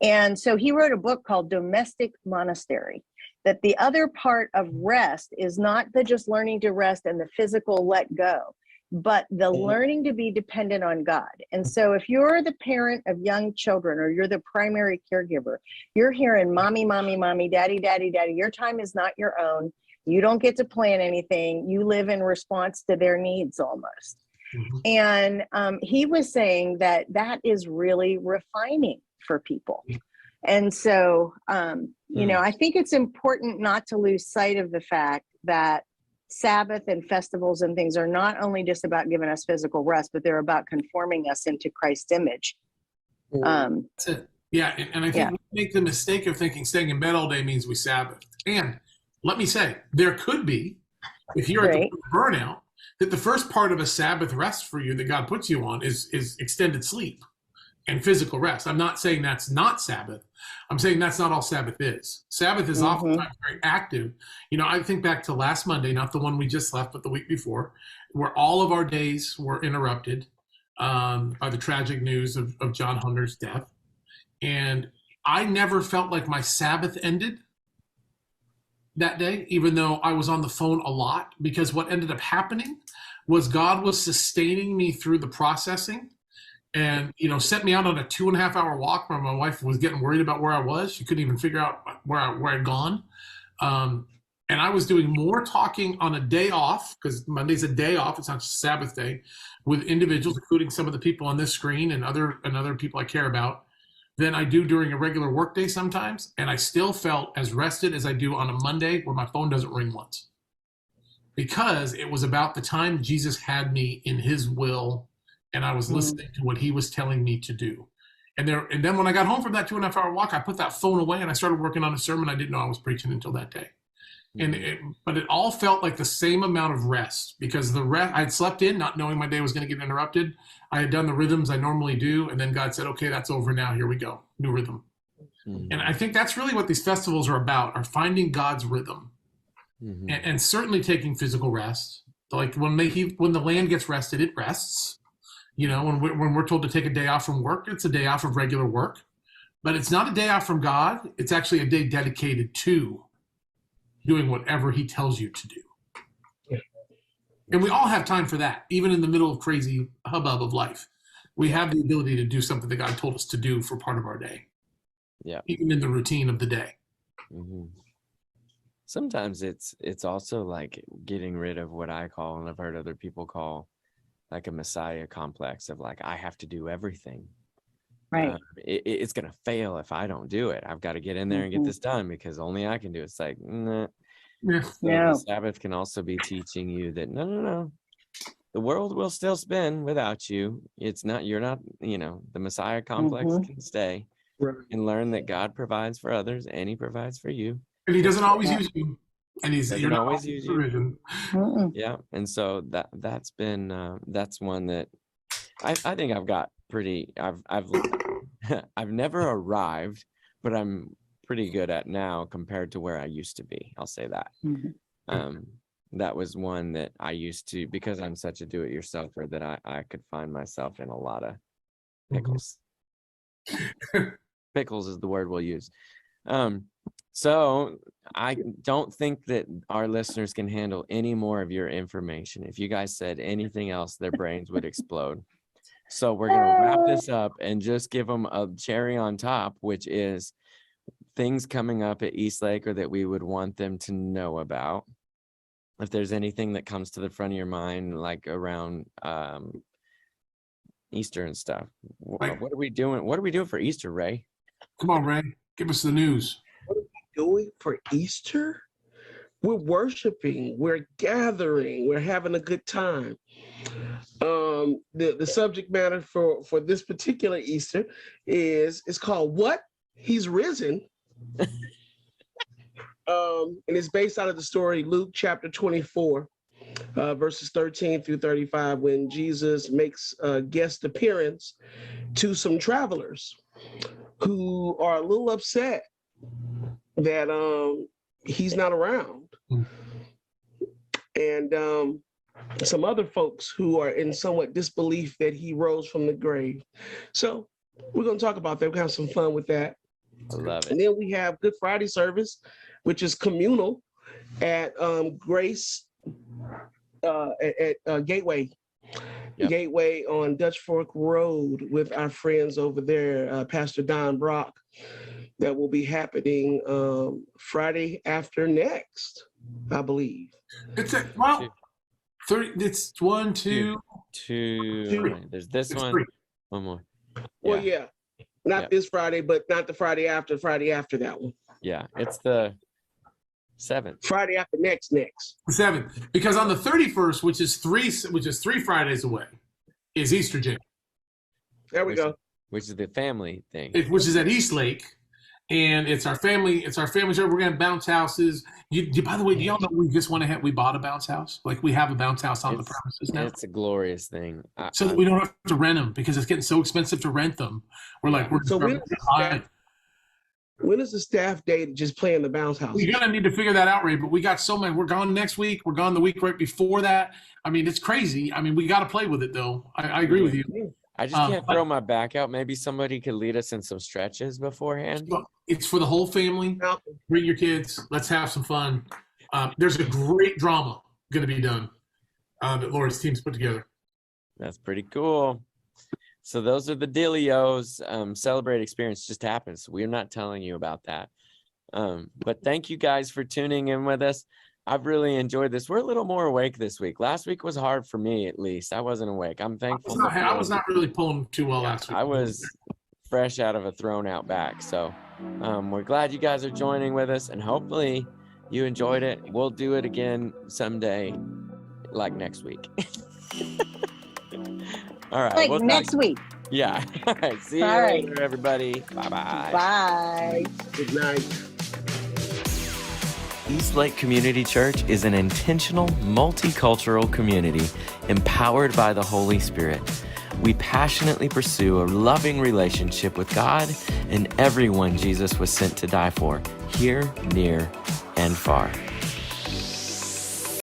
S4: And so he wrote a book called Domestic Monastery, that the other part of rest is not the just learning to rest and the physical let go, but the learning to be dependent on God. And so if you're the parent of young children, or you're the primary caregiver, you're hearing mommy, mommy, mommy, daddy, daddy, daddy, your time is not your own. You don't get to plan anything. You live in response to their needs almost. And he was saying that is really refining for people. And so, you know, I think it's important not to lose sight of the fact that Sabbath and festivals and things are not only just about giving us physical rest, but they're about conforming us into Christ's image.
S1: That's it. Yeah, and I think we make the mistake of thinking staying in bed all day means we Sabbath. And let me say, there could be, if you're at the burnout, that the first part of a Sabbath rest for you that God puts you on is extended sleep and physical rest. I'm not saying that's not Sabbath. I'm saying that's not all Sabbath is. Sabbath is oftentimes very active. You know, I think back to last Monday, not the one we just left, but the week before, where all of our days were interrupted by the tragic news of John Hunter's death. And I never felt like my Sabbath ended that day, even though I was on the phone a lot, because what ended up happening was God was sustaining me through the processing, and, you know, sent me out on a 2.5 hour walk where my wife was getting worried about where I was. She couldn't even figure out where I'd gone. And I was doing more talking on a day off, because Monday's a day off, it's not just Sabbath day, with individuals, including some of the people on this screen and other people I care about, than I do during a regular workday sometimes. And I still felt as rested as I do on a Monday where my phone doesn't ring once. Because it was about the time Jesus had me in his will, and I was listening to what he was telling me to do. And then when I got home from that 2.5 hour walk, I put that phone away and I started working on a sermon I didn't know I was preaching until that day. But it all felt like the same amount of rest, because I'd slept in not knowing my day was going to get interrupted. I had done the rhythms I normally do, and then God said, okay, that's over now, here we go, new rhythm. And I think that's really what these festivals are about, are finding God's rhythm. And certainly taking physical rest. Like when the land gets rested, it rests. You know, when we're told to take a day off from work, it's a day off of regular work. But it's not a day off from God. It's actually a day dedicated to doing whatever he tells you to do. And we all have time for that, even in the middle of crazy hubbub of life. We have the ability to do something that God told us to do for part of our day.
S5: Yeah.
S1: Even in the routine of the day.
S5: Sometimes it's also like getting rid of what I call, and I've heard other people call, like a Messiah complex of like, I have to do everything.
S4: Right.
S5: It's going to fail if I don't do it. I've got to get in there and get this done because only I can do it. It's like, nah.
S1: Yeah.
S5: So the Sabbath can also be teaching you that no. The world will still spin without you. You're not, the Messiah complex can stay and learn that God provides for others and he provides for you.
S1: And he doesn't always use you. And you're not
S5: always use you.
S4: Mm-mm.
S5: Yeah. And so that's been, that's one that I think I've got I've never arrived, but I'm pretty good at now compared to where I used to be. I'll say that. That was one that I used to, because I'm such a do-it-yourselfer, that I could find myself in a lot of pickles. Pickles is the word we'll use. So I don't think that our listeners can handle any more of your information. If you guys said anything else, their brains would explode. So we're going to wrap this up and just give them a cherry on top, which is things coming up at Eastlake or that we would want them to know about. If there's anything that comes to the front of your mind, like around Easter and stuff. What are we doing? What are we doing for Easter, Ray?
S1: Come on, Ray. Give us the news.
S2: What are we doing for Easter? We're worshiping. We're gathering. We're having a good time. The subject matter for this particular Easter is called What? He's Risen. And it's based out of the story Luke chapter 24, verses 13 through 35, when Jesus makes a guest appearance to some travelers who are a little upset that he's not around. And some other folks who are in somewhat disbelief that he rose from the grave. So we're going to talk about that. We're going to have some fun with that.
S5: I love it.
S2: And then we have Good Friday service, which is communal at Grace at Gateway.
S5: Yep.
S2: Gateway on Dutch Fork Road with our friends over there, Pastor Don Brock. That will be happening Friday after next, I believe.
S1: It's 30. It's 1, 2,
S5: 2. There's this
S1: it's
S5: one.
S1: 3.
S5: One more.
S2: Well, yeah. Not this Friday, but not the Friday after that one.
S5: Yeah, it's the 7th.
S2: Friday after next.
S1: The 7th. Because on the 31st, which is 3 Fridays away, is Easter Jam.
S2: There we go.
S5: Which is the family thing.
S1: Which is at Eastlake. And it's our family. It's our family show. We're gonna bounce houses. By the way, do y'all know we just went ahead? We bought a bounce house. Like we have a bounce house on the premises now.
S5: It's a glorious thing.
S1: So that we don't have to rent them because it's getting so expensive to rent them. We're like,
S2: so when is the staff day to just play in the bounce house?
S1: We're gonna need to figure that out, Ray. But we got so many. We're gone next week. We're gone the week right before that. I mean, it's crazy. I mean, we got to play with it though. I agree with you.
S5: I just can't throw my back out. Maybe somebody could lead us in some stretches beforehand.
S1: It's for the whole family. Bring your kids. Let's have some fun. There's a great drama going to be done that Laura's team's put together.
S5: That's pretty cool. So those are the dealios. Celebrate experience just happens. We're not telling you about that. But thank you guys for tuning in with us. I've really enjoyed this. We're a little more awake this week. Last week was hard for me, at least. I wasn't awake. I'm thankful.
S1: I was not really pulling too well last week.
S5: I was fresh out of a thrown out back. So we're glad you guys are joining with us, and hopefully you enjoyed it. We'll do it again someday, like next week. All right.
S4: Like next week.
S5: Yeah. All right. See you later, everybody. Bye-bye.
S4: Bye.
S2: Good night.
S5: Eastlake Community Church is an intentional, multicultural community empowered by the Holy Spirit. We passionately pursue a loving relationship with God and everyone Jesus was sent to die for, here, near, and far.